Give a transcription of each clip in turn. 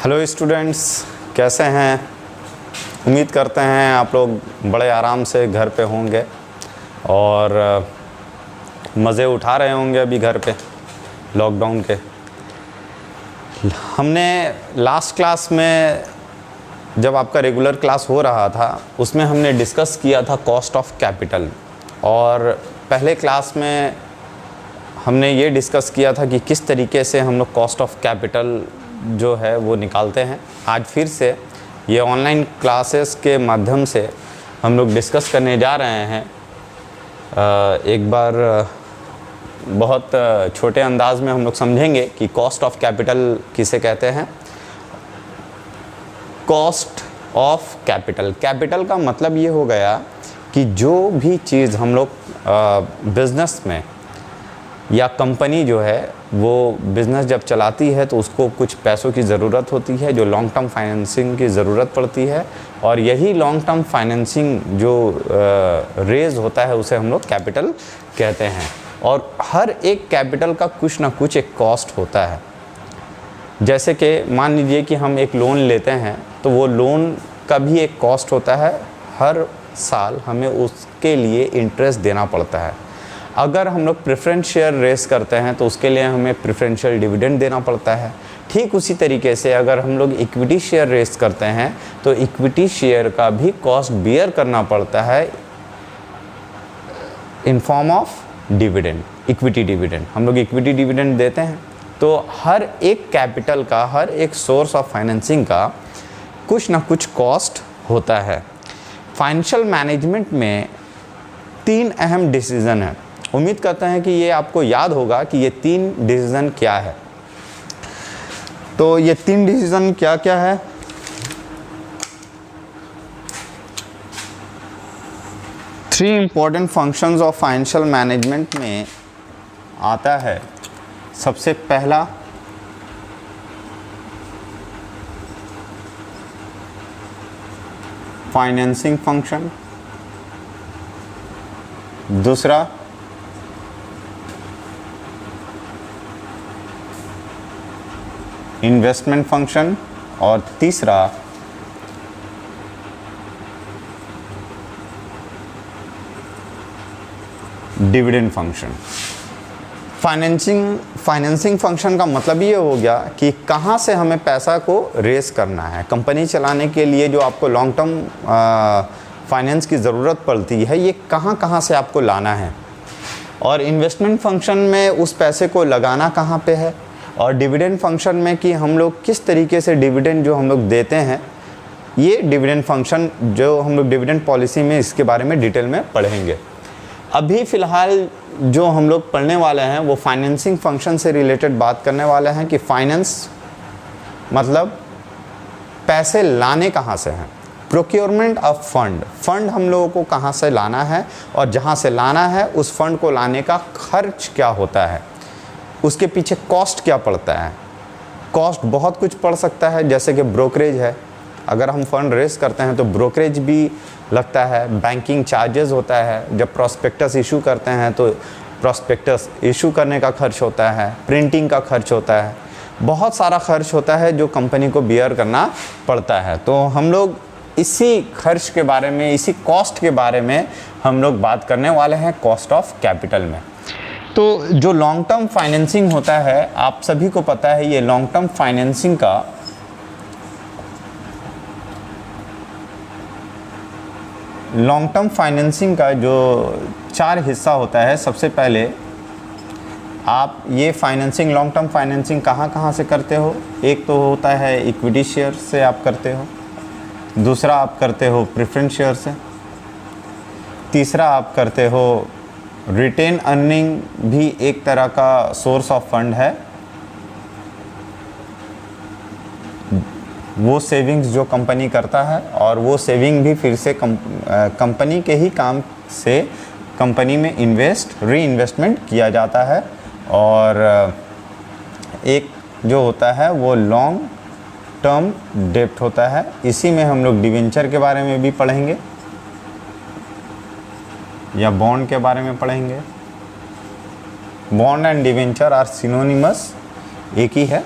Hello students, कैसे हैं। उम्मीद करते हैं आप लोग बड़े आराम से घर पे होंगे और मज़े उठा रहे होंगे अभी घर पे लॉकडाउन के। हमने लास्ट क्लास में जब आपका रेगुलर क्लास हो रहा था उसमें हमने डिस्कस किया था कॉस्ट ऑफ कैपिटल, और पहले क्लास में हमने ये डिस्कस किया था कि किस तरीके से हम लोग कॉस्ट ऑफ कैपिटल जो है वो निकालते हैं। आज फिर से ये ऑनलाइन क्लासेस के माध्यम से हम लोग डिस्कस करने जा रहे हैं। एक बार बहुत छोटे अंदाज में हम लोग समझेंगे कि कॉस्ट ऑफ कैपिटल किसे कहते हैं। कॉस्ट ऑफ कैपिटल, कैपिटल का मतलब ये हो गया कि जो भी चीज़ हम लोग बिज़नेस में या कंपनी जो है वो बिज़नेस जब चलाती है तो उसको कुछ पैसों की ज़रूरत होती है, जो लॉन्ग टर्म फाइनेंसिंग की ज़रूरत पड़ती है, और यही लॉन्ग टर्म फाइनेंसिंग जो रेज होता है उसे हम लोग कैपिटल कहते हैं। और हर एक कैपिटल का कुछ ना कुछ एक कॉस्ट होता है। जैसे कि मान लीजिए कि हम एक लोन लेते हैं तो वो लोन का भी एक कॉस्ट होता है, हर साल हमें उसके लिए इंटरेस्ट देना पड़ता है। अगर हम लोग प्रेफरेंस शेयर रेस करते हैं तो उसके लिए हमें प्रेफरेंशियल डिविडेंड देना पड़ता है। ठीक उसी तरीके से अगर हम लोग इक्विटी शेयर रेस करते हैं तो इक्विटी शेयर का भी कॉस्ट बियर करना पड़ता है in form of dividend, equity dividend. हम लोग इक्विटी डिविडेंड देते हैं। तो हर एक कैपिटल का, हर एक सोर्स ऑफ फाइनेंसिंग का कुछ ना कुछ कॉस्ट होता है। फाइनेंशियल मैनेजमेंट में 3 अहम डिसीज़न है। उम्मीद करते हैं कि ये आपको याद होगा कि ये 3 डिसीज़न क्या है। तो ये 3 डिसीज़न क्या क्या है। Three important functions of financial management में आता है। सबसे पहला फाइनेंसिंग फंक्शन, दूसरा इन्वेस्टमेंट फंक्शन, और तीसरा डिविडेंड फंक्शन। फाइनेंसिंग फंक्शन का मतलब ये हो गया कि कहाँ से हमें पैसा को रेस करना है। कंपनी चलाने के लिए जो आपको लॉन्ग टर्म फाइनेंस की ज़रूरत पड़ती है, ये कहाँ कहाँ से आपको लाना है। और इन्वेस्टमेंट फंक्शन में उस पैसे को लगाना कहाँ पे है। और डिविडेंड फंक्शन में कि हम लोग किस तरीके से डिविडेंड जो हम लोग देते हैं, ये डिविडेंड फंक्शन जो हम लोग डिविडेंड पॉलिसी में इसके बारे में डिटेल में पढ़ेंगे। अभी फ़िलहाल जो हम लोग पढ़ने वाले हैं वो फाइनेंसिंग फंक्शन से रिलेटेड बात करने वाले हैं कि फाइनेंस मतलब पैसे लाने कहाँ से हैं। प्रोक्योरमेंट ऑफ फंड हम लोगों को कहाँ से लाना है, और जहाँ से लाना है उस फंड को लाने का खर्च क्या होता है, उसके पीछे कॉस्ट क्या पड़ता है। कॉस्ट बहुत कुछ पड़ सकता है, जैसे कि ब्रोकरेज है। अगर हम फंड रेस करते हैं तो ब्रोकरेज भी लगता है, बैंकिंग चार्जेस होता है। जब प्रॉस्पेक्टस इशू करते हैं तो प्रॉस्पेक्टस इशू करने का खर्च होता है, प्रिंटिंग का खर्च होता है, बहुत सारा खर्च होता है जो कंपनी को बियर करना पड़ता है। तो हम लोग इसी खर्च के बारे में, इसी कॉस्ट के बारे में हम लोग बात करने वाले हैं कॉस्ट ऑफ कैपिटल में। तो जो लॉन्ग टर्म फाइनेंसिंग होता है, आप सभी को पता है, ये लॉन्ग टर्म फाइनेंसिंग का जो 4 हिस्सा होता है। सबसे पहले आप ये फाइनेंसिंग, लॉन्ग टर्म फाइनेंसिंग कहाँ से करते हो। एक तो होता है इक्विटी शेयर से आप करते हो, दूसरा आप करते हो प्रेफरेंस शेयर से, तीसरा आप करते हो रिटेन अर्निंग, भी एक तरह का सोर्स ऑफ फंड है। वो सेविंग्स जो कंपनी करता है, और वो सेविंग भी फिर से कंपनी के ही काम से कंपनी में रीइन्वेस्टमेंट किया जाता है। और एक जो होता है वो लॉन्ग टर्म डेब्ट होता है। इसी में हम लोग डिवेंचर के बारे में भी पढ़ेंगे या बॉन्ड के बारे में पढ़ेंगे। Bond and debenture are synonymous, एक ही है।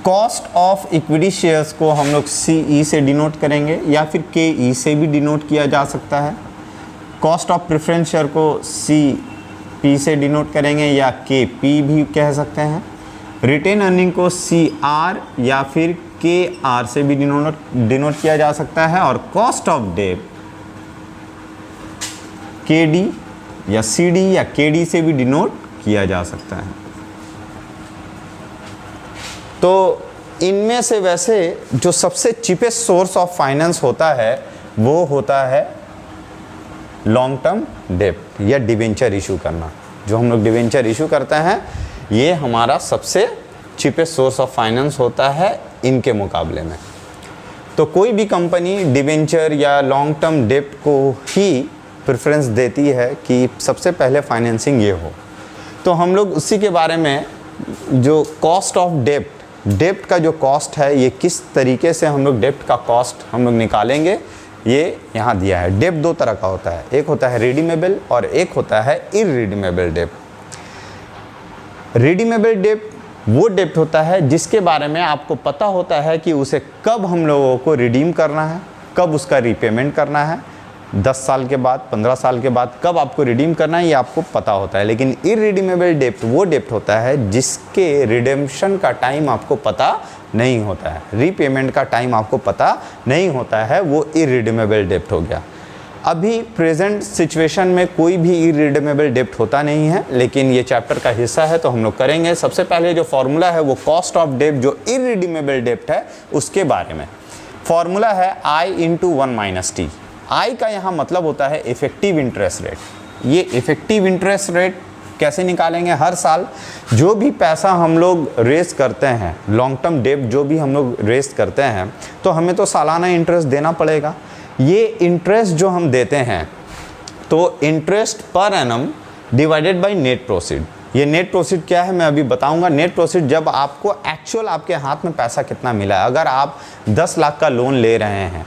कॉस्ट ऑफ इक्विटी शेयर्स को हम लोग CE से डिनोट करेंगे या फिर KE से भी डिनोट किया जा सकता है। कॉस्ट ऑफ प्रेफरेंस शेयर को CP से डिनोट करेंगे या KP भी कह सकते हैं। रिटेन अर्निंग को CR या फिर KR से भी डिनोट किया जा सकता है। और कॉस्ट ऑफ डेट KD या CD या KD से भी डिनोट किया जा सकता है। तो इनमें से वैसे जो सबसे चीपेस्ट सोर्स ऑफ फाइनेंस होता है वो होता है लॉन्ग टर्म डेब्ट या डिवेंचर इशू करना। जो हम लोग डिवेंचर इशू करते हैं ये हमारा सबसे चीपेस्ट सोर्स ऑफ फाइनेंस होता है इनके मुकाबले में। तो कोई भी कंपनी डिवेंचर या लॉन्ग टर्म डेब्ट को ही प्रेफरेंस देती है कि सबसे पहले फाइनेंसिंग ये हो। तो हम लोग उसी के बारे में जो कॉस्ट ऑफ डेब्ट का जो कॉस्ट है ये किस तरीके से हम लोग डेब्ट का कॉस्ट हम लोग निकालेंगे ये यहाँ दिया है। डेब्ट दो तरह का होता है, एक होता है रिडीमेबल और एक होता है इररिडीमेबल डेब्ट। रिडीमेबल डेब्ट वो डेब्ट होता है जिसके बारे में आपको पता होता है कि उसे कब हम लोगों को रिडीम करना है, कब उसका रीपेमेंट करना है, 10 साल के बाद, 15 साल के बाद कब आपको रिडीम करना है ये आपको पता होता है। लेकिन इररिडीमेबल डेब्ट वो डेब्ट होता है जिसके रिडेम्पशन का टाइम आपको पता नहीं होता है, रीपेमेंट का टाइम आपको पता नहीं होता है, वो इररिडीमेबल डेब्ट हो गया। अभी प्रेजेंट सिचुएशन में कोई भी इररिडीमेबल डेब्ट होता नहीं है, लेकिन ये चैप्टर का हिस्सा है तो हम लोग करेंगे। सबसे पहले जो फॉर्मूला है वो कॉस्ट ऑफ डेब्ट जो इररिडीमेबल डेब्ट है उसके बारे में। फॉर्मूला है I × 1 - T। I का यहाँ मतलब होता है इफेक्टिव इंटरेस्ट रेट। ये इफेक्टिव इंटरेस्ट रेट कैसे निकालेंगे? हर साल जो भी पैसा हम लोग रेस करते हैं, लॉन्ग टर्म डेब्ट जो भी हम लोग रेस करते हैं तो हमें तो सालाना इंटरेस्ट देना पड़ेगा। ये इंटरेस्ट जो हम देते हैं तो interest per annum divided by net proceed. ये नेट प्रोसीड क्या है मैं अभी बताऊंगा। नेट प्रोसीड जब आपको एक्चुअल आपके हाथ में पैसा कितना मिला है। अगर आप 10 लाख का लोन ले रहे हैं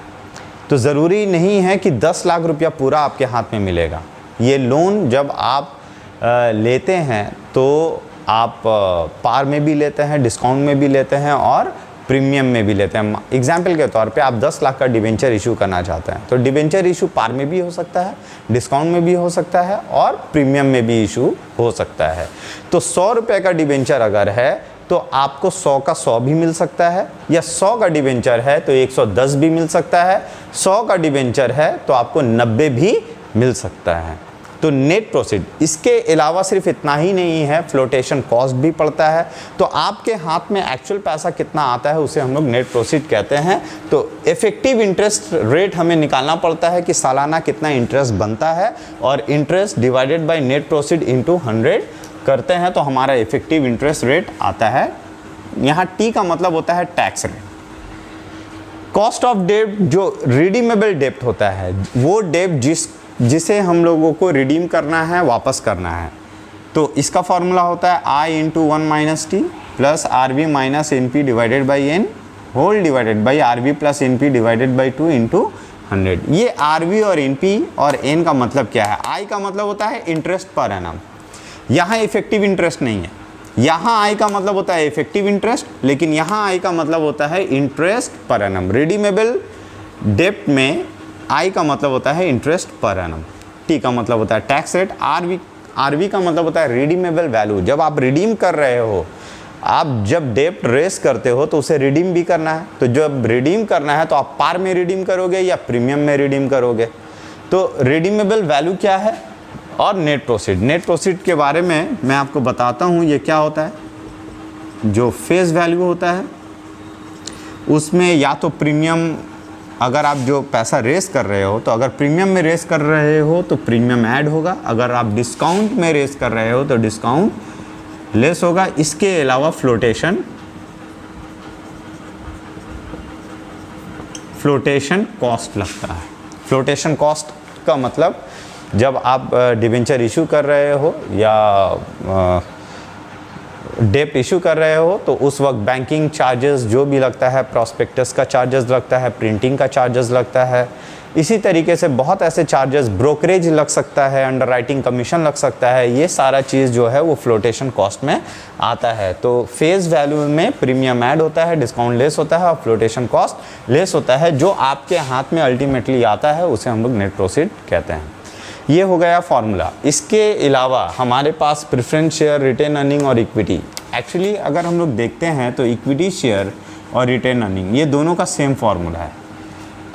तो ज़रूरी नहीं है कि 10 लाख रुपया पूरा आपके हाथ में मिलेगा। ये लोन जब आप लेते हैं तो आप पार में भी लेते हैं, डिस्काउंट में भी लेते हैं और प्रीमियम में भी लेते हैं। एग्जाम्पल के तौर पे आप 10 लाख का डिवेंचर इशू करना चाहते हैं तो डिवेंचर इशू पार में भी हो सकता है, डिस्काउंट में भी हो सकता है और प्रीमियम में भी इशू हो सकता है। तो 100 रुपये का डिवेंचर अगर है तो आपको 100 का 100 भी मिल सकता है, या 100 का डिवेंचर है तो 110 भी मिल सकता है, 100 का डिवेंचर है तो आपको 90 भी मिल सकता है। तो नेट प्रोसीड इसके अलावा सिर्फ इतना ही नहीं है, फ्लोटेशन कॉस्ट भी पड़ता है। तो आपके हाथ में एक्चुअल पैसा कितना आता है उसे हम लोग नेट प्रोसीड कहते हैं। तो इफेक्टिव इंटरेस्ट रेट हमें निकालना पड़ता है कि सालाना कितना इंटरेस्ट बनता है और interest divided by net proceed into 100 करते हैं तो हमारा इफेक्टिव इंटरेस्ट रेट आता है। यहाँ T का मतलब होता है टैक्स रेट। कॉस्ट ऑफ डेब्ट जो रिडीमेबल डेब्ट होता है वो डेब्ट जिसे हम लोगों को रिडीम करना है, वापस करना है। तो इसका फॉर्मूला होता है I × 1 - T plus RV - NP divided by N whole divided by RV plus NP divided by 2 × 100। ये RV और NP और N का मतलब क्या है? I का मतलब होता है इंटरेस्ट पर एनम। यहाँ इफेक्टिव इंटरेस्ट नहीं है। यहाँ I का मतलब होता है इफेक्टिव इंटरेस्ट, लेकिन यहाँ I का मतलब होता है इंटरेस्ट पर एनम। रिडीमेबल डेब्ट में I का मतलब होता है इंटरेस्ट पर एनम। T का मतलब होता है टैक्स रेट। RV का मतलब होता है रिडीमेबल वैल्यू। जब आप रिडीम कर रहे हो, आप जब डेब्ट रेस करते हो तो उसे रिडीम भी करना है। तो जब रिडीम करना है तो आप पार में रिडीम करोगे या प्रीमियम में रिडीम करोगे। तो रिडीमेबल वैल्यू क्या है? और नेट प्रोसीड। नेट प्रोसीड के बारे में मैं आपको बताता हूँ ये क्या होता है। जो फेस वैल्यू होता है उसमें या तो प्रीमियम, अगर आप जो पैसा रेस कर रहे हो तो अगर प्रीमियम में रेस कर रहे हो तो प्रीमियम ऐड होगा, अगर आप डिस्काउंट में रेस कर रहे हो तो डिस्काउंट लेस होगा। इसके अलावा फ्लोटेशन कॉस्ट लगता है। फ्लोटेशन कॉस्ट का मतलब जब आप डिवेंचर इशू कर रहे हो या डेब्ट इशू कर रहे हो तो उस वक्त बैंकिंग चार्जेस जो भी लगता है, प्रॉस्पेक्टस का चार्जेस लगता है, प्रिंटिंग का चार्जेस लगता है, इसी तरीके से बहुत ऐसे चार्जेस, ब्रोकरेज लग सकता है, अंडरराइटिंग कमीशन लग सकता है, ये सारा चीज़ जो है वो फ्लोटेशन कॉस्ट में आता है। तो फेस वैल्यू में प्रीमियम ऐड होता है, डिस्काउंट लेस होता है और फ्लोटेशन कॉस्ट लेस होता है। जो आपके हाथ में अल्टीमेटली आता है उसे हम लोग नेट प्रोसीड कहते हैं। ये हो गया फॉर्मूला। इसके अलावा हमारे पास प्रेफरेंस शेयर, रिटेन अर्निंग और इक्विटी। एक्चुअली अगर हम लोग देखते हैं तो इक्विटी शेयर और रिटेन अर्निंग ये दोनों का सेम फॉर्मूला है।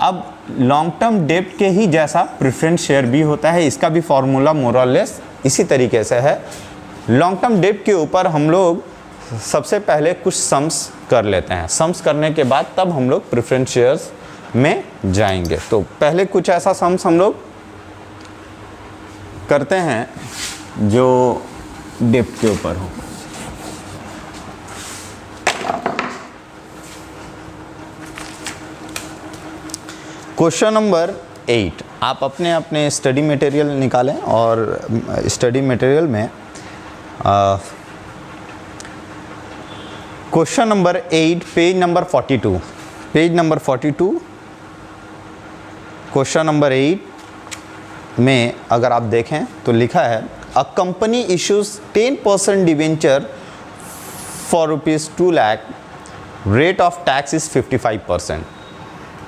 अब लॉन्ग टर्म डेब्ट के ही जैसा प्रेफरेंस शेयर भी होता है, इसका भी फॉर्मूला मोर और लेस इसी तरीके से है। लॉन्ग टर्म डेब्ट के ऊपर हम लोग सबसे पहले कुछ सम्स कर लेते हैं, सम्स करने के बाद तब हम लोग प्रेफरेंस शेयर्स में जाएंगे। तो पहले कुछ ऐसा सम्स हम लोग करते हैं जो डेब्ट के ऊपर हो। क्वेश्चन नंबर 8, आप अपने अपने स्टडी मटेरियल निकालें और स्टडी मटेरियल में question number 8 page number 42, page number 42 question number 8 में अगर आप देखें तो लिखा है a company issues 10% debenture for ₹2 lakh, rate of tax is 55%।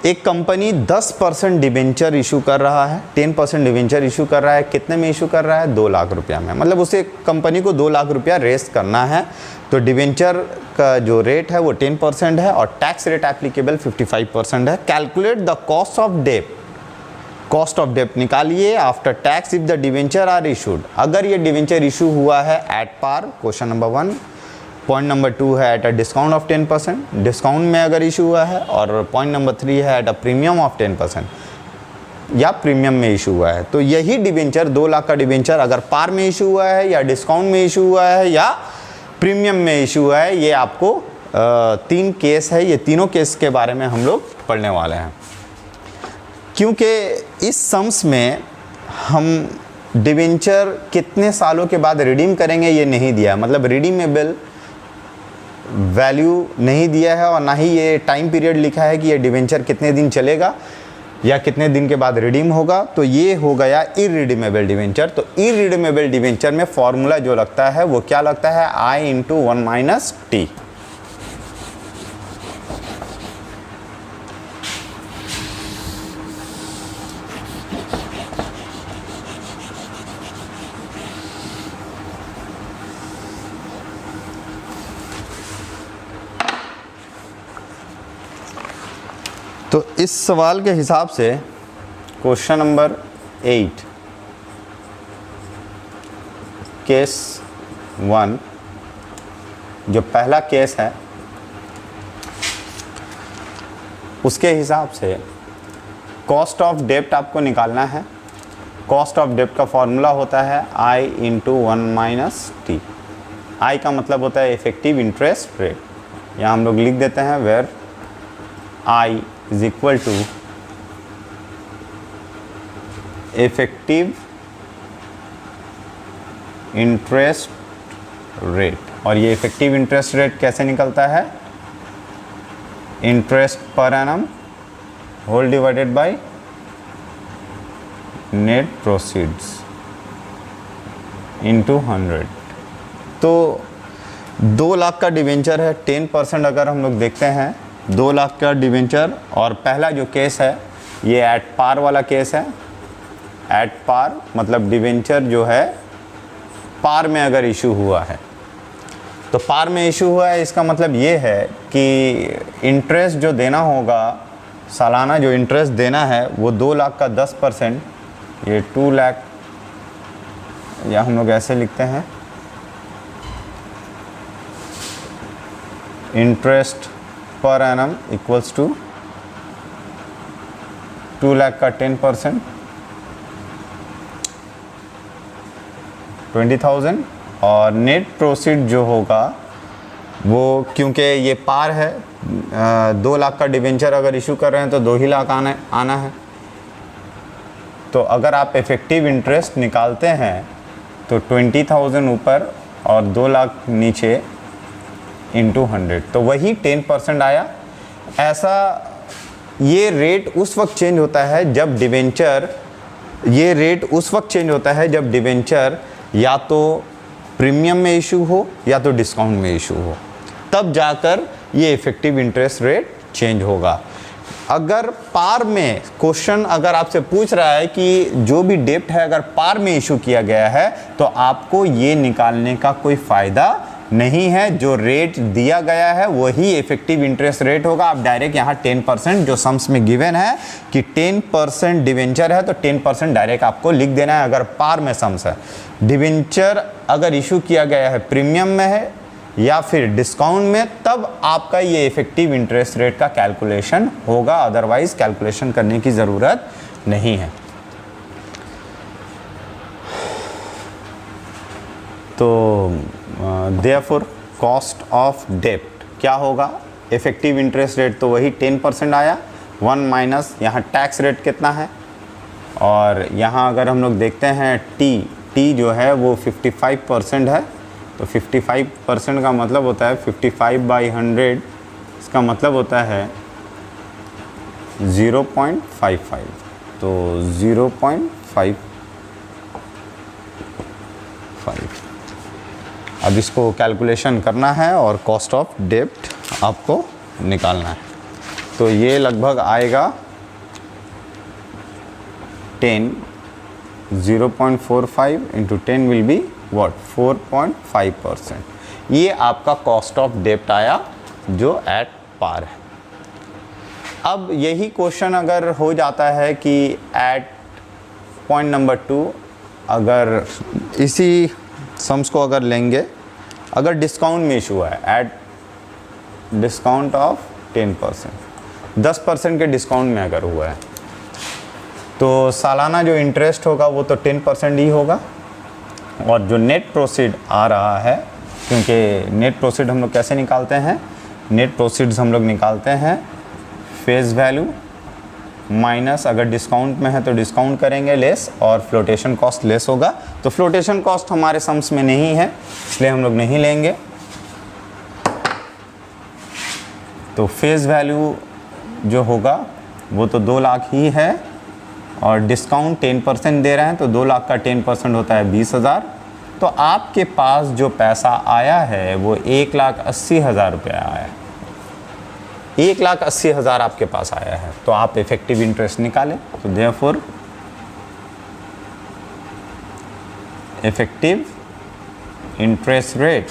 एक कंपनी 10% डिवेंचर इशू कर रहा है, 10% डिवेंचर इशू कर रहा है। कितने में इशू कर रहा है? 2 लाख रुपया में। मतलब उसे कंपनी को 2 लाख रुपया रेस करना है। तो डिवेंचर का जो रेट है वो 10% है और टैक्स रेट एप्लीकेबल 55% है। कैलकुलेट द कॉस्ट ऑफ डेब्ट, कॉस्ट ऑफ डेब्ट निकालिए after tax if the debenture are issued. अगर ये डिवेंचर इशू हुआ है at par, question number 1। Point number 2 है at a discount of 10%, discount में अगर इशू हुआ है। और पॉइंट नंबर 3 है एट अ प्रीमियम ऑफ 10% या प्रीमियम में इशू हुआ है। तो यही डिवेंचर 2 लाख का डिवेंचर अगर पार में इशू हुआ है या डिस्काउंट में इशू हुआ है या प्रीमियम में इशू हुआ है, ये आपको 3 केस है। ये तीनों केस के बारे में हम लोग पढ़ने वाले हैं, क्योंकि इस सम्स में हम डिवेंचर कितने सालों के बाद रिडीम करेंगे ये नहीं दिया, मतलब रिडीमेबल वैल्यू नहीं दिया है और ना ही ये टाइम पीरियड लिखा है कि ये डिवेंचर कितने दिन चलेगा या कितने दिन के बाद रिडीम होगा। तो ये हो गया इरिडीमेबल डिवेंचर। तो इरिडीमेबल डिवेंचर में फॉर्मूला जो लगता है वो क्या लगता है? I × 1 - T। तो इस सवाल के हिसाब से क्वेश्चन नंबर 8 केस 1 जो पहला केस है उसके हिसाब से कॉस्ट ऑफ डेब्ट आपको निकालना है। कॉस्ट ऑफ डेब्ट का फॉर्मूला होता है I × 1 - T। I का मतलब होता है इफेक्टिव इंटरेस्ट रेट। यहाँ हम लोग लिख देते हैं where I is equal to effective interest rate। और ये इफेक्टिव इंटरेस्ट रेट कैसे निकलता है? Interest per annum whole divided by net proceeds into 100। तो 2 लाख का डिवेंचर है, 10% अगर हम लोग देखते हैं 2 लाख का डिवेंचर। और पहला जो केस है ये एट पार वाला केस है। एट पार मतलब डिवेंचर जो है पार में अगर इशू हुआ है, तो पार में इशू हुआ है इसका मतलब ये है कि इंटरेस्ट जो देना होगा, सालाना जो इंटरेस्ट देना है वो 2 लाख का 10%, ये 2 लाख, या हम लोग ऐसे लिखते हैं interest per annum equals to 2 lakh का 10% 20,000। और नेट प्रोसीड जो होगा वो, क्योंकि ये पार है, 2 लाख का डिवेंचर अगर इशू कर रहे हैं तो 2 ही लाख आना है। तो अगर आप इफेक्टिव इंटरेस्ट निकालते हैं तो 20,000 ऊपर और 2 लाख नीचे इंटू 100, तो वही 10% आया। ऐसा ये रेट उस वक्त चेंज होता है जब डिवेंचर, ये रेट उस वक्त चेंज होता है जब डिवेंचर या तो प्रीमियम में इशू हो या तो डिस्काउंट में इशू हो, तब जाकर ये इफेक्टिव इंटरेस्ट रेट चेंज होगा। अगर पार में, क्वेश्चन अगर आपसे पूछ रहा है कि जो भी डेब्ट है अगर पार में इशू किया गया है तो आपको ये निकालने का कोई फ़ायदा नहीं है। जो रेट दिया गया है वही इफेक्टिव इंटरेस्ट रेट होगा। आप डायरेक्ट यहाँ 10% जो सम्स में गिवन है कि 10% डिवेंचर है तो 10% डायरेक्ट आपको लिख देना है अगर पार में सम्स है। डिवेंचर अगर इशू किया गया है प्रीमियम में है या फिर डिस्काउंट में, तब आपका ये इफेक्टिव इंटरेस्ट रेट का कैलकुलेशन होगा, अदरवाइज कैलकुलेशन करने की ज़रूरत नहीं है। तो देयरफॉर कॉस्ट ऑफ डेब्ट क्या होगा, इफेक्टिव इंटरेस्ट रेट तो वही 10% आया, 1 माइनस यहाँ टैक्स रेट कितना है, और यहाँ अगर हम लोग देखते हैं टी जो है वो 55% है, तो 55% का मतलब होता है 55/100, इसका मतलब होता है 0.55, तो 0.55। अब इसको कैलकुलेशन करना है और कॉस्ट ऑफ डेब्ट आपको निकालना है। तो ये लगभग आएगा 10, 0.45 इंटू 10 विल बी व्हाट 4.5%। ये आपका कॉस्ट ऑफ डेब्ट आया जो एट पार है। अब यही क्वेश्चन अगर हो जाता है कि एट पॉइंट नंबर 2 अगर इसी सम्स को अगर लेंगे, अगर डिस्काउंट में इशू है एट डिस्काउंट ऑफ 10%, 10% के डिस्काउंट में अगर हुआ है तो सालाना जो इंटरेस्ट होगा वो तो 10% ही होगा, और जो नेट प्रोसीड आ रहा है, क्योंकि नेट प्रोसीड हम लोग कैसे निकालते हैं, नेट प्रोसीड्स हम लोग निकालते हैं फेस वैल्यू माइनस, अगर डिस्काउंट में है तो डिस्काउंट करेंगे लेस, और फ्लोटेशन कॉस्ट लेस होगा। तो फ्लोटेशन कॉस्ट हमारे सम्स में नहीं है इसलिए हम लोग नहीं लेंगे। तो फेस वैल्यू जो होगा वो तो 2 लाख ही है, और डिस्काउंट 10% दे रहे हैं तो 2 लाख का 10% होता है 20,000। तो आपके पास जो पैसा आया है वो 1,80,000 रुपया आया है, 1,80,000 आपके पास आया है, तो आप इफेक्टिव इंटरेस्ट निकालें। तो therefore effective interest rate,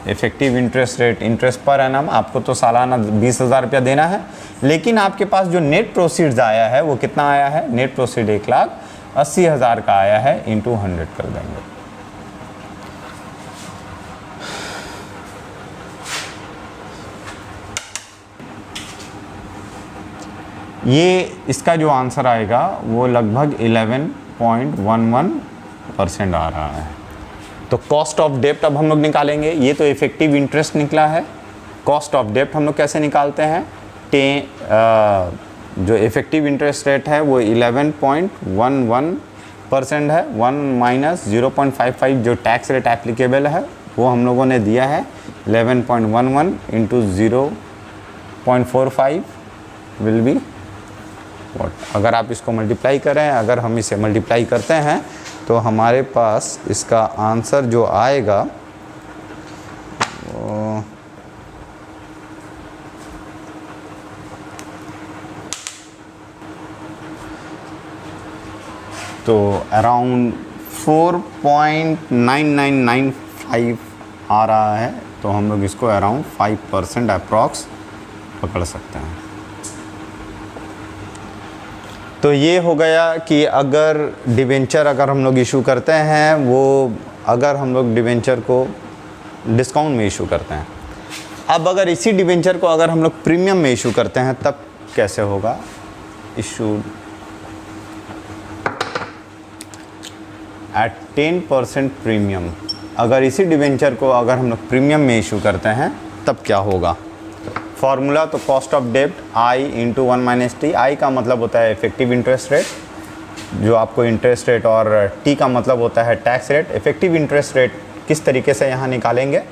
effective interest rate, interest per annum आपको तो सालाना 20,000 रुपया देना है, लेकिन आपके पास जो नेट प्रोसीड्स आया है वो कितना आया है, नेट प्रोसीड 1,80,000 का आया है, इंटू 100 कर देंगे। ये इसका जो आंसर आएगा वो लगभग 11.11% आ रहा है। तो कॉस्ट ऑफ डेब्ट अब हम लोग निकालेंगे। ये तो इफेक्टिव इंटरेस्ट निकला है। कॉस्ट ऑफ डेब्ट हम लोग कैसे निकालते हैं, जो इफेक्टिव इंटरेस्ट रेट है वो 11.11% है, 1 माइनस 0.55 जो टैक्स रेट एप्लीकेबल है वो हम लोगों ने दिया है 11.11 इंटू 0.45 विल बी व्हाट। अगर आप इसको मल्टीप्लाई करें, अगर हम इसे मल्टीप्लाई करते हैं तो हमारे पास इसका आंसर जो आएगा तो अराउंड 4.9995 आ रहा है। तो हम लोग इसको अराउंड 5% अप्रॉक्स पकड़ सकते हैं। तो ये हो गया कि अगर डिवेंचर अगर हम लोग इशू करते हैं, वो अगर हम लोग डिवेंचर को डिस्काउंट में इशू करते हैं। अब अगर इसी डिवेंचर को अगर हम लोग प्रीमियम में इशू करते हैं तब कैसे होगा, इशूड एट 10% प्रीमियम। अगर इसी डिवेंचर को अगर हम लोग प्रीमियम में इशू करते हैं तब क्या होगा। फार्मूला तो कॉस्ट ऑफ डेब्ट आई इंटू 1 माइनस टी। आई का मतलब होता है इफेक्टिव इंटरेस्ट रेट, जो आपको इंटरेस्ट रेट, और टी का मतलब होता है tax rate. Effective interest rate किस तरीके से यहाँ निकालेंगे,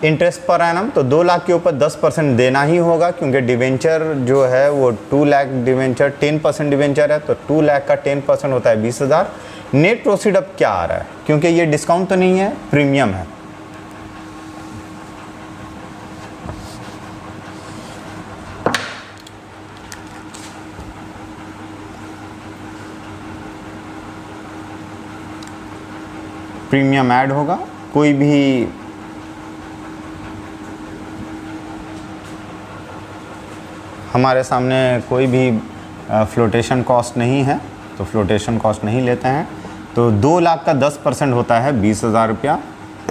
इंटरेस्ट पर एनम, तो 2 लाख के ऊपर 10% देना ही होगा, क्योंकि डिवेंचर जो है वो 2 लाख डिवेंचर 10% डिवेंचर है, तो 2 लाख का 10% होता है 20,000। नेट प्रोसीड अब क्या आ रहा है, क्योंकि ये डिस्काउंट तो नहीं है, प्रीमियम है। प्रीमियम ऐड होगा, कोई भी हमारे सामने कोई भी फ्लोटेशन कॉस्ट नहीं है, तो फ्लोटेशन कॉस्ट नहीं लेते हैं। तो 2 लाख का 10% होता है 20,000 रुपया,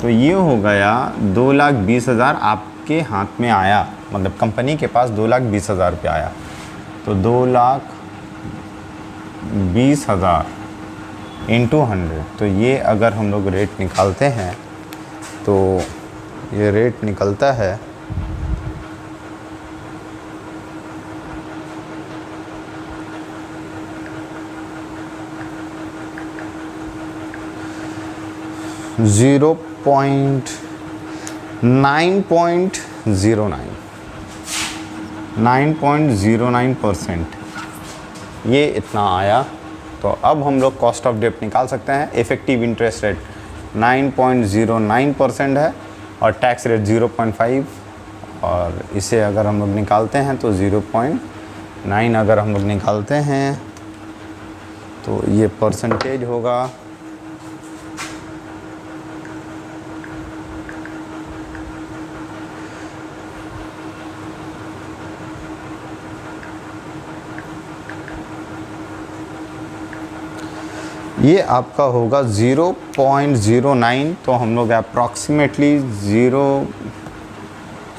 तो ये हो गया 2,20,000 आपके हाथ में आया, मतलब कंपनी के पास 2,20,000 रुपया आया। तो 2,20,000 इंटू 100, तो ये अगर हम लोग रेट निकालते हैं तो ये रेट निकलता है 9.09%, ये इतना आया। तो अब हम लोग कॉस्ट ऑफ डेप्ट निकाल सकते हैं। इफ़ेक्टिव इंटरेस्ट रेट 9.09% है और टैक्स रेट 0.5, और इसे अगर हम लोग निकालते हैं तो 0.9 अगर हम लोग निकालते हैं तो ये परसेंटेज होगा 0.09। तो हम लोग अप्रॉक्सीमेटली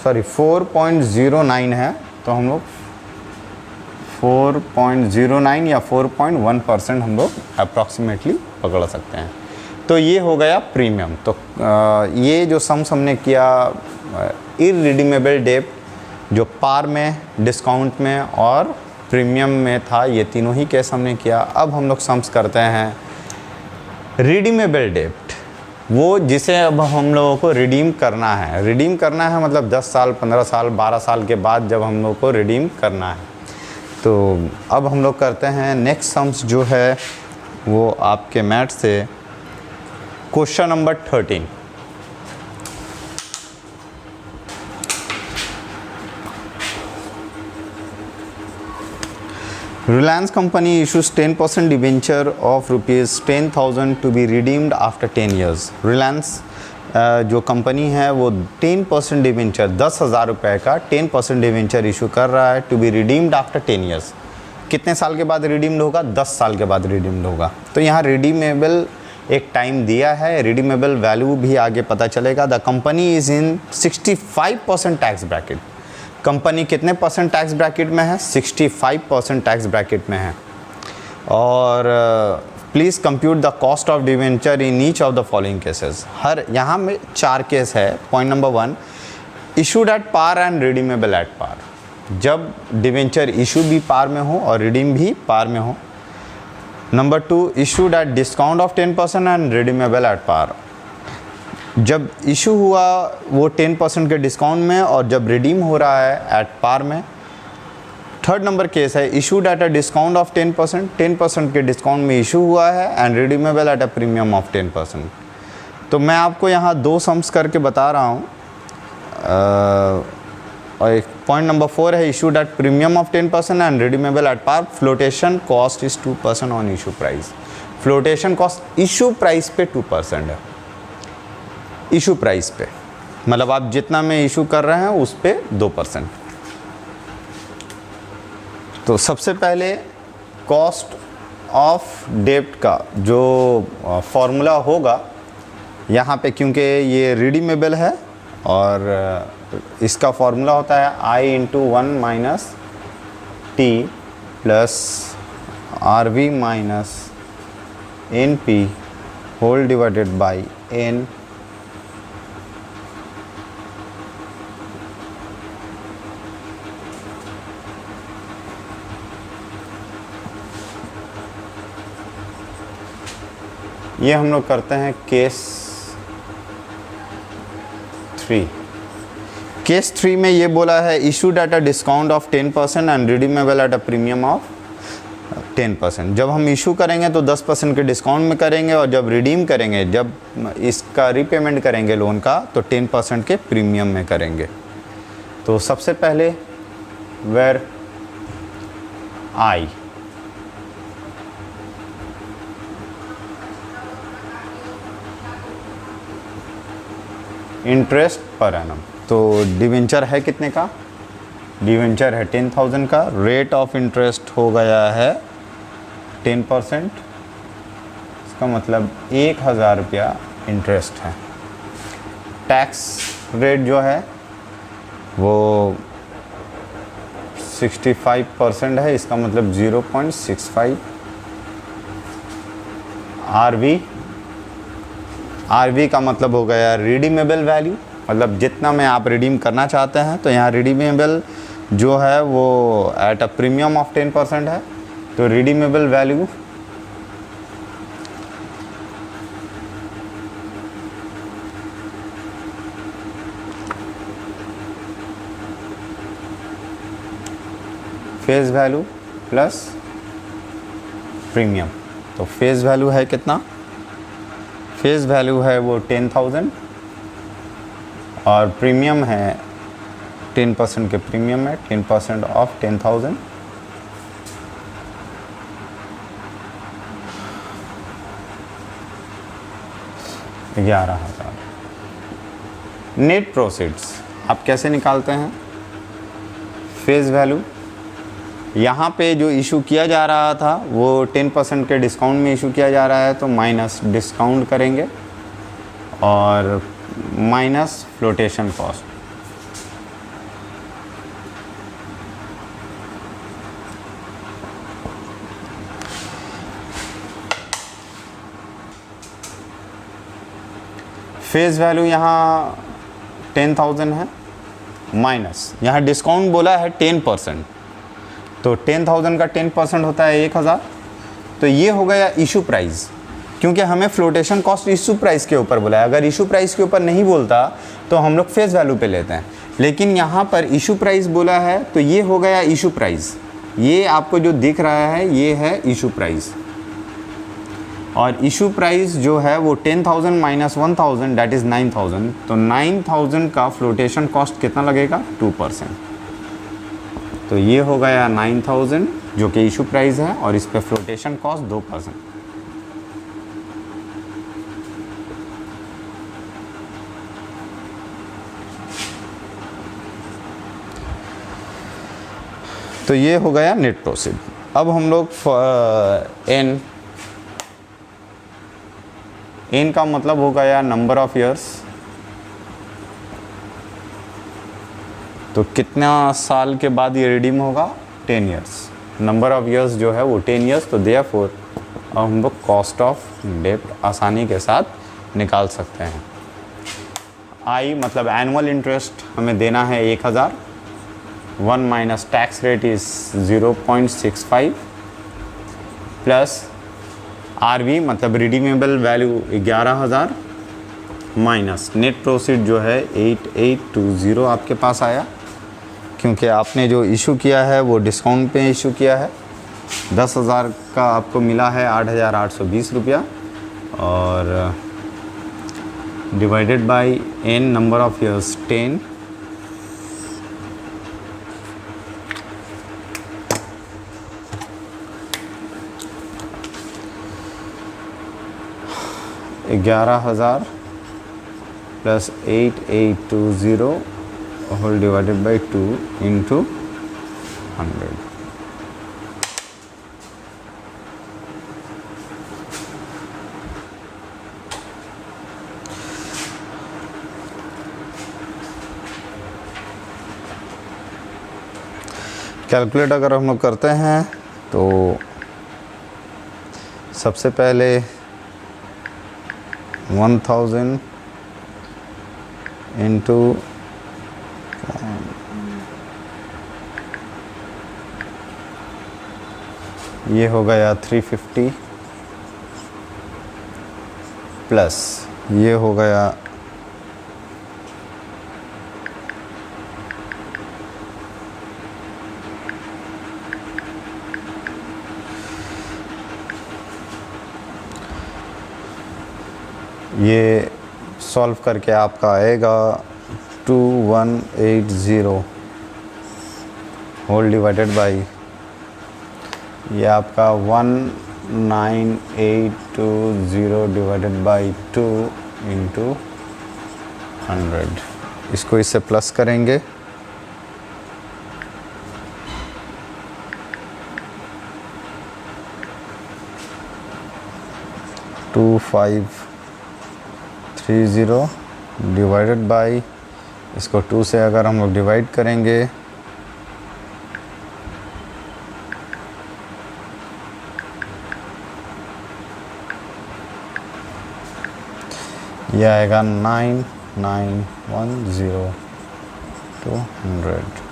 4.09 है, तो हम लोग 4.09 या 4.1% हम लोग अप्रॉक्सीमेटली पकड़ सकते हैं। तो ये हो गया प्रीमियम। तो ये जो सम्स हमने किया इररिडीमेबल डेब्ट जो पार में, डिस्काउंट में और प्रीमियम में था, ये तीनों ही केस हमने किया। अब हम लोग सम्स करते हैं रिडीमेबल डेब्ट, वो जिसे अब हम लोगों को रिडीम करना है। रिडीम करना है मतलब 10 साल, 15 साल, 12 साल के बाद जब हम लोग को रिडीम करना है। तो अब हम लोग करते हैं नेक्स्ट सम्स जो है वो आपके मैथ से question number 13। Reliance company issues 10% debenture of rupees 10,000 to be redeemed after 10 years. Reliance जो कंपनी है वो 10% डिवेंचर 10,000 रुपये का 10% डिवेंचर इशू कर रहा है to be redeemed after 10 years. कितने साल के बाद रिडीम्ड होगा? 10 साल के बाद रिडीम्ड होगा। तो यहाँ रिडीमेबल एक टाइम दिया है, रिडीमेबल वैल्यू भी आगे पता चलेगा। The company is in 65% tax bracket. Company कितने परसेंट टैक्स ब्रैकेट में है? 65% टैक्स ब्रैकेट में है। और please compute the cost of debenture in each of the following cases. हर यहाँ में 4 केस है। Point number 1, issued at par and redeemable at par. जब डिवेंचर इशू भी पार में हो और रिडीम भी पार में हो। Number 2, issued at discount of 10% and redeemable at par. जब इशू हुआ वो 10% के डिस्काउंट में और जब रिडीम हो रहा है एट पार में। थर्ड नंबर केस है issued eight a discount of 10% के डिस्काउंट में इशू हुआ है and redeemable at a premium of 10%। तो मैं आपको यहाँ 2 सम्स करके बता रहा हूँ। और एक पॉइंट नंबर 4 है issued at premium of 10% and redeemable at par. Flotation cost is 2% on issue price. Flotation cost issue price पे 2% है। इशू प्राइस पे मतलब आप जितना में इशू कर रहे हैं उस पे 2%। तो सबसे पहले कॉस्ट ऑफ डेब्ट का जो फॉर्मूला होगा यहाँ पे, क्योंकि ये रिडीमेबल है और इसका फॉर्मूला होता है I into 1 minus T plus RV minus NP whole divided by N ये हम लोग करते हैं केस 3। केस 3 में ये बोला है issued eight a discount of 10% and redeemable at a premium of 10%। जब हम इशू करेंगे तो 10% के डिस्काउंट में करेंगे, और जब रिडीम करेंगे, जब इसका रीपेमेंट करेंगे लोन का, तो 10% के प्रीमियम में करेंगे। तो सबसे पहले where I interest per annum, तो डिवेंचर है कितने का? डिवेंचर है 10,000 का। रेट ऑफ इंटरेस्ट हो गया है 10%, इसका मतलब 1,000 रुपया इंटरेस्ट है। टैक्स रेट जो है वो 65% है, इसका मतलब 0.65। आरवी का मतलब हो गया रिडीमेबल वैल्यू, मतलब जितना में आप रिडीम करना चाहते हैं। तो यहाँ रिडीमेबल जो है वो एट अ प्रीमियम ऑफ 10% है, तो redeemable value face value plus premium. तो फेस वैल्यू है कितना? फेस वैल्यू है वो 10,000 और प्रीमियम है 10% के प्रीमियम है 10% ऑफ 10,000। $11,000। नेट प्रोसीड्स आप कैसे निकालते हैं? फेस वैल्यू यहाँ पे जो इशू किया जा रहा था वो 10% के डिस्काउंट में इशू किया जा रहा है, तो माइनस डिस्काउंट करेंगे और minus flotation cost. Face value यहाँ 10,000 है, माइनस यहाँ डिस्काउंट बोला है 10%, तो 10,000 का 10% होता है 1,000। तो ये हो गया इशू प्राइस, क्योंकि हमें फ्लोटेशन कॉस्ट इशू प्राइस के ऊपर बोला है। अगर इशू प्राइस के ऊपर नहीं बोलता तो हम लोग फेस वैल्यू पे लेते हैं, लेकिन यहाँ पर इशू प्राइस बोला है तो ये हो गया इशू प्राइस। ये आपको जो दिख रहा है ये है इशू प्राइस, और इशू प्राइस जो है वो 10,000 माइनस 1,000 दैट इज़ 9,000। तो 9,000 का फ्लोटेशन कॉस्ट कितना लगेगा? 2%। तो ये हो गया 9,000 जो कि इशू प्राइस है, और इस पे फ्लोटेशन कॉस्ट 2%। तो ये हो गया नेट प्रोसीड। अब हम लोग एन का मतलब हो गया नंबर ऑफ इयर्स। तो कितना साल के बाद ये रिडीम होगा? 10 इयर्स। नंबर ऑफ इयर्स जो है वो 10 इयर्स, तो देयरफॉर अब हम लोग कॉस्ट ऑफ डेट आसानी के साथ निकाल सकते हैं। आई मतलब एनुअल इंटरेस्ट हमें देना है 1,000। 1 minus tax rate is 0.65 plus RV मतलब redeemable value 11,000 minus net proceed जो है 8820 आपके पास आया, क्योंकि आपने जो इशू किया है वो डिस्काउंट पे इशू किया है। 10,000 का आपको मिला है 8,820 रुपया, और divided by N number of years 10। $11,000 plus 8820 whole divided by 2 into 100। Calculate अगर हम लोग करते हैं तो सबसे पहले 1,000 इंटू ये हो गया 350 प्लस ये हो गया ये सॉल्व करके आपका आएगा 2180 होल डिवाइडेड बाई ये आपका 19820 डिवाइडेड बाई 2 इंटू 100। इसको इससे प्लस करेंगे, टू 530 डिवाइडेड बाई, इसको 2 से अगर हम लोग डिवाइड करेंगे यह आएगा 9910 200।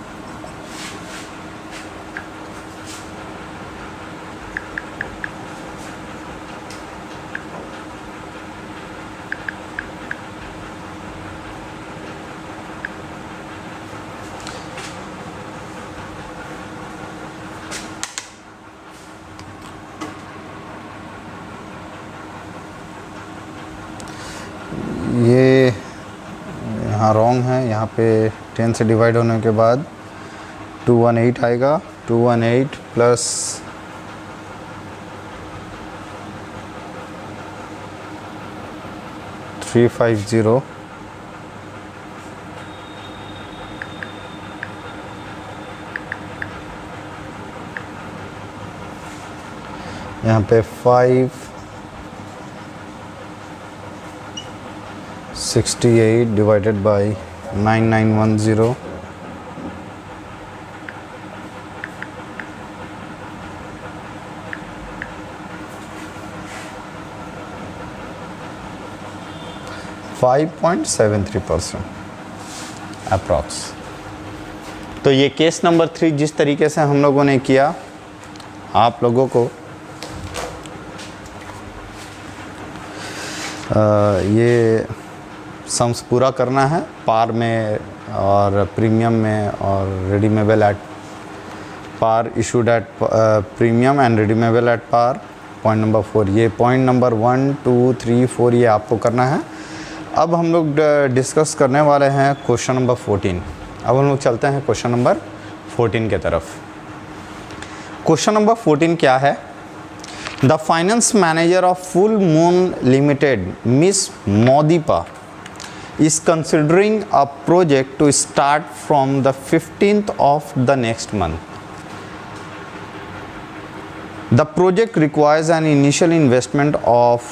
ये यहाँ रॉन्ग है, यहाँ पे 10 से डिवाइड होने के बाद 218 आएगा। 218 प्लस 350 यहाँ पे 568 डिवाइडेड बाई 9910 5.73% अप्रॉक्स। तो ये केस नंबर 3 जिस तरीके से हम लोगों ने किया, आप लोगों को ये सम्स पूरा करना है पार में और प्रीमियम में और redeemable at par, issued at premium and redeemable at par. Point number 4, ये पॉइंट नंबर 1 2 3 4 ये आपको करना है। अब हम लोग डिस्कस करने वाले हैं क्वेश्चन नंबर 14। अब हम लोग चलते हैं क्वेश्चन नंबर 14 के तरफ। क्वेश्चन नंबर 14 क्या है? The finance manager of Full Moon Limited Miss Modipa is considering a project to start from the 15th of the next month. The project requires an initial investment of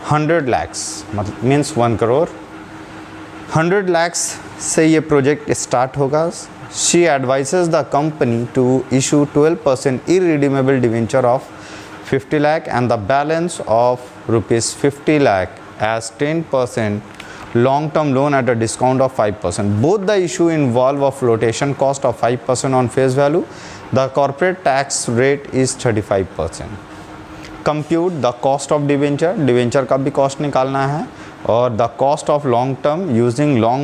100 lakhs, means 1 crore. 100 lakhs से ये project start होगा. She advises the company to issue 12% irredeemable debenture of 50 lakh and the balance of rupees 50 lakh as 10% long-term loan at a discount of 5%. Both the issue involve a flotation cost of 5% on face value. The corporate tax rate is 35%. Compute the cost of debenture. Debenture का भी cost निकालना है और the cost of long term using long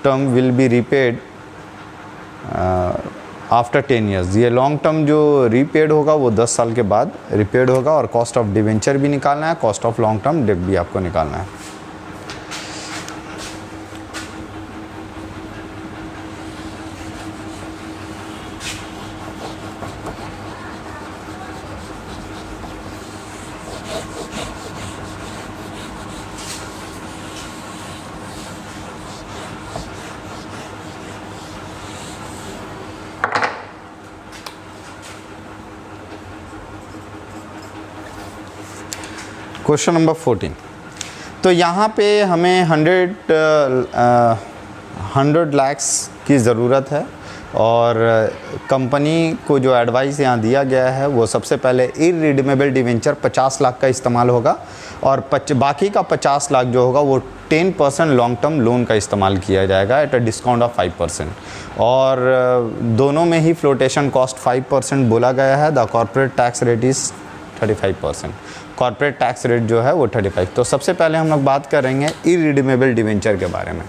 term will be repaid after 10 years। ये long term जो repaid होगा वो 10 साल के बाद रीपेड होगा और कॉस्ट ऑफ डिवेंचर भी निकालना है, cost of long term debt भी आपको निकालना है। Question number 14। तो यहाँ पे हमें 100 लैक्स की ज़रूरत है और कंपनी को जो एडवाइस यहाँ दिया गया है वो सबसे पहले इररिडीमेबल डिवेंचर 50 लाख का इस्तेमाल होगा और बाकी का 50 लाख जो होगा वो 10% लॉन्ग टर्म लोन का इस्तेमाल किया जाएगा एट अ डिस्काउंट ऑफ 5%। और दोनों में ही फ्लोटेशन कॉस्ट 5% बोला गया है। The corporate tax rate is 35%। Corporate tax rate जो है वो 35। तो सबसे पहले हम लोग बात करेंगे इररिडीमेबल डिवेंचर के बारे में।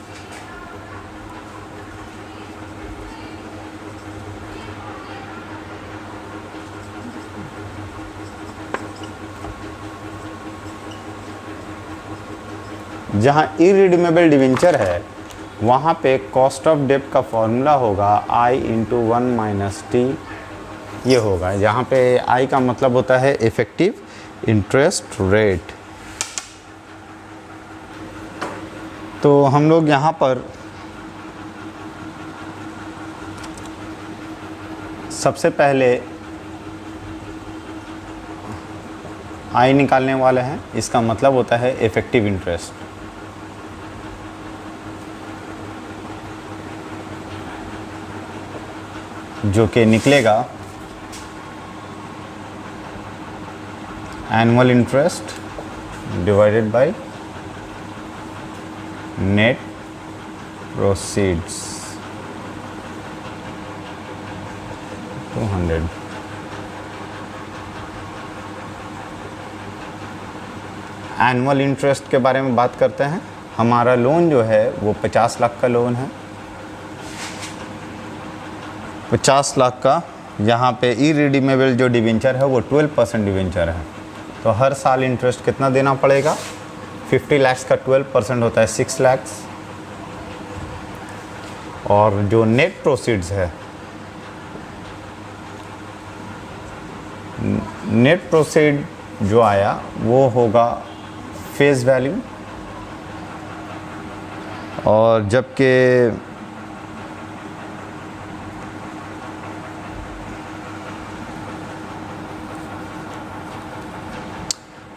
जहाँ इरिडीमेबल डिवेंचर है वहाँ पे कॉस्ट ऑफ डेब्ट का फॉर्मूला होगा I इंटू 1 - T, ये होगा। यहाँ पे I का मतलब होता है इफ़ेक्टिव इंटरेस्ट रेट। तो हम लोग यहाँ पर सबसे पहले I निकालने वाले हैं। इसका मतलब होता है इफ़ेक्टिव इंटरेस्ट, जो कि निकलेगा annual interest divided by net proceeds 200। Annual interest के बारे में बात करते हैं। हमारा लोन जो है वो 50 लाख का लोन है। 50 लाख का यहाँ पे इरिडीमेबल जो डिवेंचर है वो 12% डिवेंचर है। तो हर साल इंटरेस्ट कितना देना पड़ेगा? 50 लाख का 12% होता है 6 लाख। और जो नेट प्रोसीड्स है, नेट प्रोसीड जो आया वो होगा फेस वैल्यू, और जबकि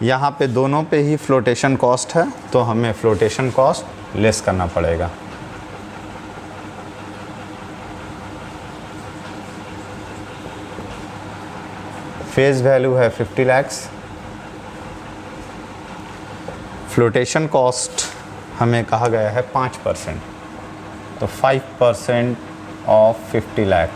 यहाँ पे दोनों पे ही फ्लोटेशन कॉस्ट है, तो हमें फ्लोटेशन कॉस्ट लेस करना पड़ेगा। फेस वैल्यू है 50 लाख, फ्लोटेशन कॉस्ट हमें कहा गया है 5%, तो 5% ऑफ 50 लाख।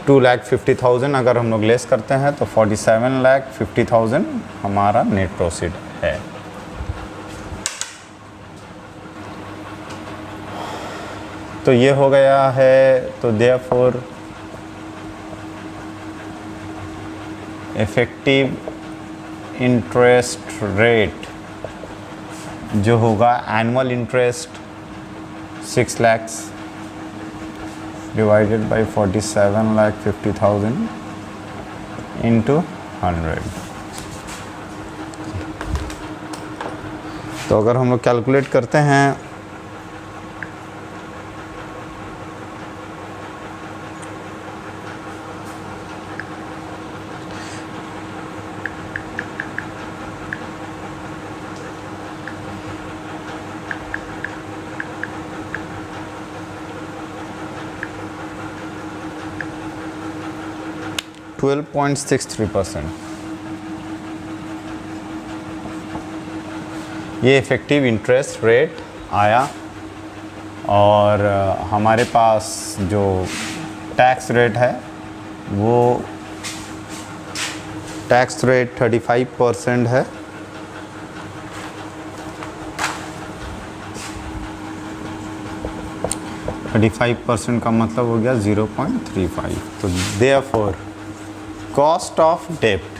$2,50,000 अगर हम लोग लेस करते हैं तो 47,50,000 हमारा नेट प्रोसीड है। तो ये हो गया है। तो देयरफॉर इफेक्टिव इंटरेस्ट रेट जो होगा annual interest 6 lakh divided by 47,50,000 into 100। तो अगर हम लोग कैलकुलेट करते हैं %12.63, ये इफ़ेक्टिव इंटरेस्ट रेट आया। और हमारे पास जो टैक्स रेट है वो टैक्स रेट 35% है। %35 का मतलब हो गया 0.35। तो देयरफॉर कॉस्ट ऑफ डेब्ट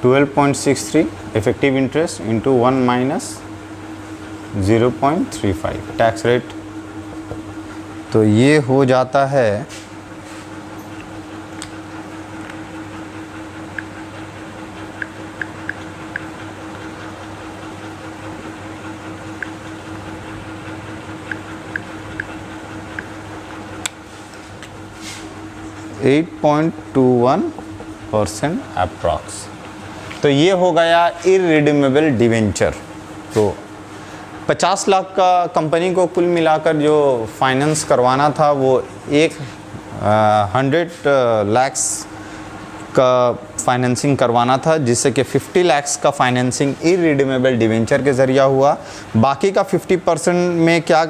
12.63 effective interest into 1 - 0.35 tax rate. तो ये हो जाता है 8.21% अप्रॉक्स। तो ये हो गया इरिडीमेबल डिवेंचर। तो 50 लाख का कंपनी को कुल मिलाकर जो फाइनेंस करवाना था वो 100 लाख का फाइनेंसिंग करवाना था, जिससे कि 50 लाख का फाइनेंसिंग इरिडीमेबल डिवेंचर के ज़रिया हुआ। बाकी का 50% में क्या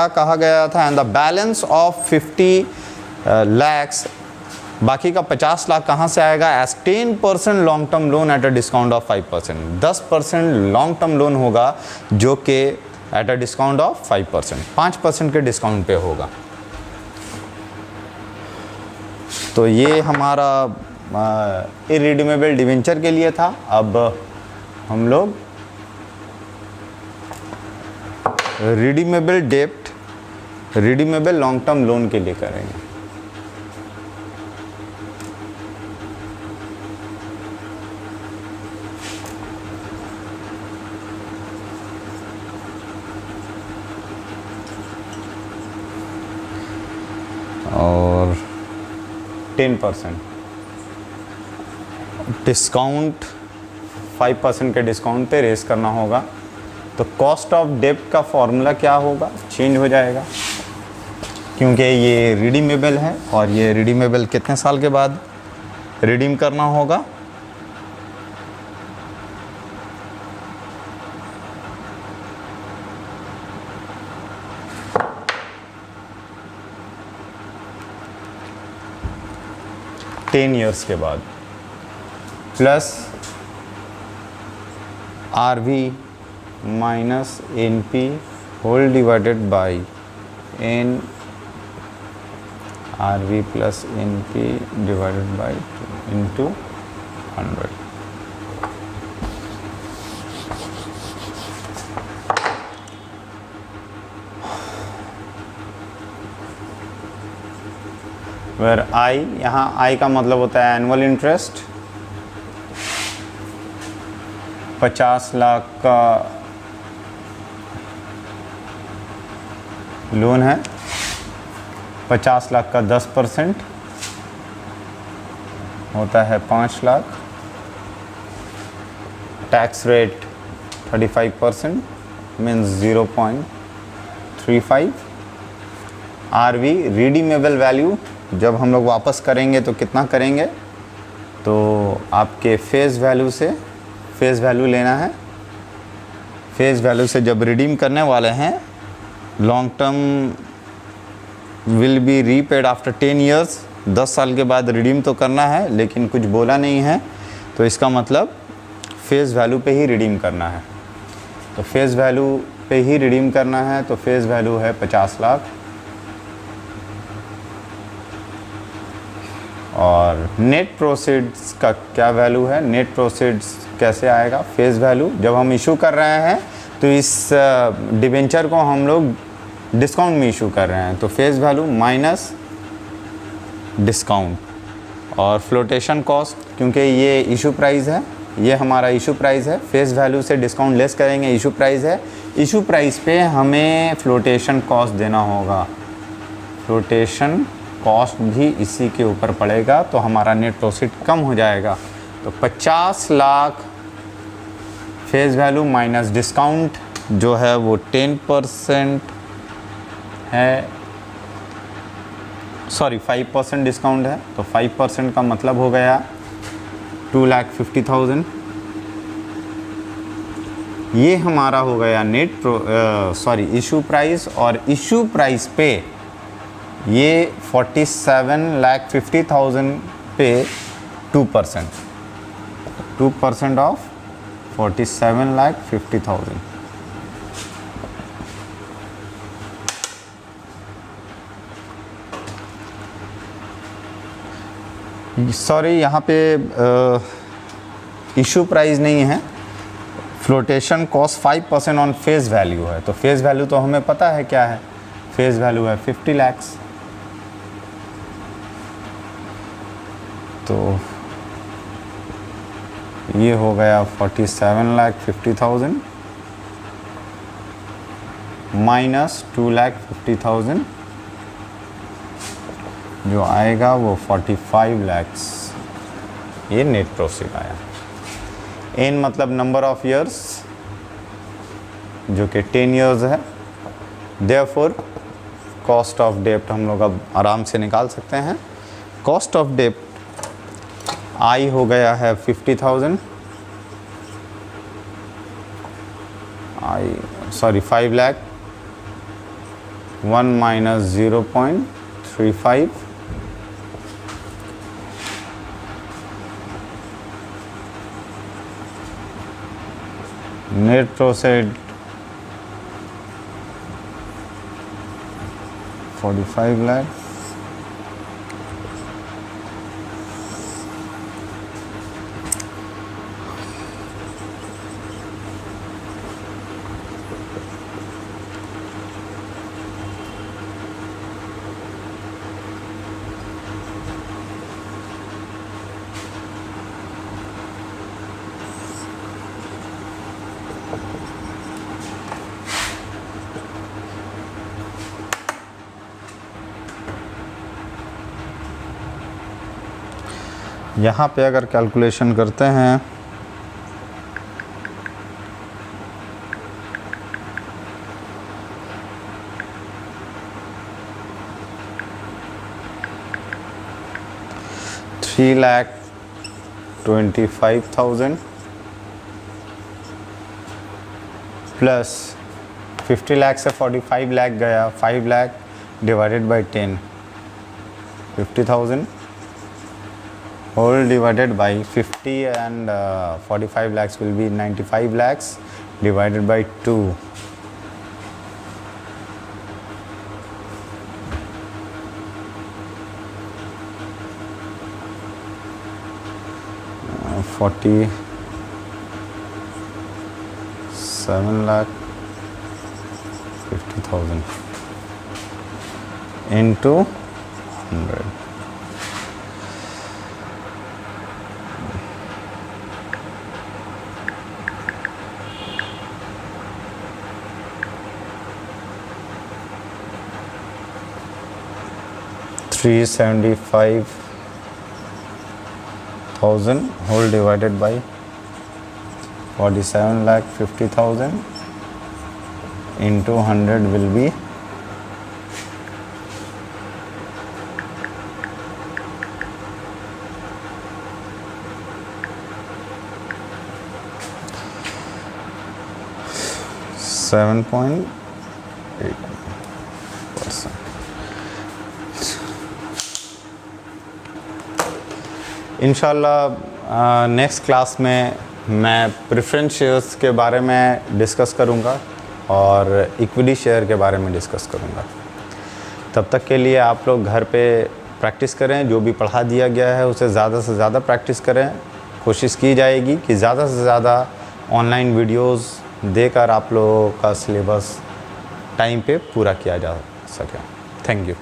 कहा गया था, and the balance of 50 lakh, बाकी का 50 लाख कहाँ से आएगा? As 10% long term loan at a discount of 5%। 10% long term loan होगा जो कि एट अ डिस्काउंट ऑफ 5%, 5% के डिस्काउंट पे होगा। तो ये हमारा इरिडीमेबल डिवेंचर के लिए था। अब हम लोग रिडीमेबल डेब्ट, रिडीमेबल लॉन्ग टर्म लोन के लिए करेंगे। और 10% डिस्काउंट, 5% के डिस्काउंट पे रेस करना होगा। तो कॉस्ट ऑफ डेब्ट का फॉर्मूला क्या होगा, चेंज हो जाएगा, क्योंकि ये रिडीमेबल है और ये रिडीमेबल कितने साल के बाद रिडीम करना होगा। टेन ईयर्स के बाद, plus RV minus NP whole divided by N RV plus NP divided by 2 into 100। Where I, यहाँ I का मतलब होता है एनुअल इंटरेस्ट। 50 लाख का लोन है, 50 लाख का 10% होता है 5 lakh. Tax rate 35% means 0.35। RV redeemable value जब हम लोग वापस करेंगे तो कितना करेंगे, तो आपके फेस वैल्यू से फेस वैल्यू लेना है। फेस वैल्यू से जब रिडीम करने वाले हैं, long term will be repaid after 10 years, 10 साल के बाद रिडीम तो करना है, लेकिन कुछ बोला नहीं है, तो इसका मतलब फेस वैल्यू पे ही रिडीम करना है। तो फेस वैल्यू पे ही रिडीम करना है, तो फेस वैल्यू है 50 लाख। और नेट प्रोसीड्स का क्या वैल्यू है, नेट प्रोसीड्स कैसे आएगा, फेस वैल्यू जब हम इशू कर रहे हैं तो इस डिबेंचर को हम लोग डिस्काउंट में इशू कर रहे हैं, तो फेस वैल्यू माइनस डिस्काउंट। और फ्लोटेशन कॉस्ट, क्योंकि ये इशू प्राइस है, ये हमारा इशू प्राइस है, फेस वैल्यू से डिस्काउंट लेस करेंगे, इशू प्राइस है, इशू प्राइस पे हमें फ्लोटेशन कॉस्ट देना होगा। फ्लोटेशन कॉस्ट भी इसी के ऊपर पड़ेगा, तो हमारा नेट प्रॉफिट कम हो जाएगा। तो 50 lakh face value minus discount जो है वो 10% है, सॉरी 5% डिस्काउंट है, तो 5% का मतलब हो गया 2,50,000। ये हमारा हो गया नेट सॉरी इशू प्राइस, और इशू प्राइस पे ये 47,50,000 पे 2% ऑफ 47,50,000। सॉरी यहाँ पे इशू प्राइस नहीं है, flotation cost 5% on face value है। तो फेस वैल्यू तो हमें पता है क्या है, फेस वैल्यू है 50 लाख। तो ये हो गया 47,50,000 माइनस 2,50,000, जो आएगा वो 45 लाख। ये नेट प्रॉफिट आया। एन मतलब नंबर ऑफ ईयर्स, जो कि 10 ईयर्स है। देयरफॉर कॉस्ट ऑफ डेब्ट हम लोग अब आराम से निकाल सकते हैं। कॉस्ट ऑफ डेब्ट आई हो गया है 50,000, आई sorry 5 lakh, 1 minus 0.35, net profit 45 lakh यहाँ पे अगर कैलकुलेशन करते हैं $3,25,000 प्लस 50 लाख से 45 लाख गया, 5 lakh divided by 10, 50,000 whole divided by 50 and 45 lakhs will be 95 lakhs divided by 2. Uh, 47 lakh 50,000 into 100. $375,000 whole divided by 47 lakh 50,000 into 100 will be 7.8%. इंशाल्लाह नेक्स्ट क्लास में मैं प्रेफरेंस शेयर्स के बारे में डिस्कस करूंगा और इक्विटी शेयर के बारे में डिस्कस करूंगा। तब तक के लिए आप लोग घर पे प्रैक्टिस करें, जो भी पढ़ा दिया गया है उसे ज़्यादा से ज़्यादा प्रैक्टिस करें। कोशिश की जाएगी कि ज़्यादा से ज़्यादा ऑनलाइन वीडियोस देकर आप लोगों का सिलेबस टाइम पे पूरा किया जा सके। Thank you.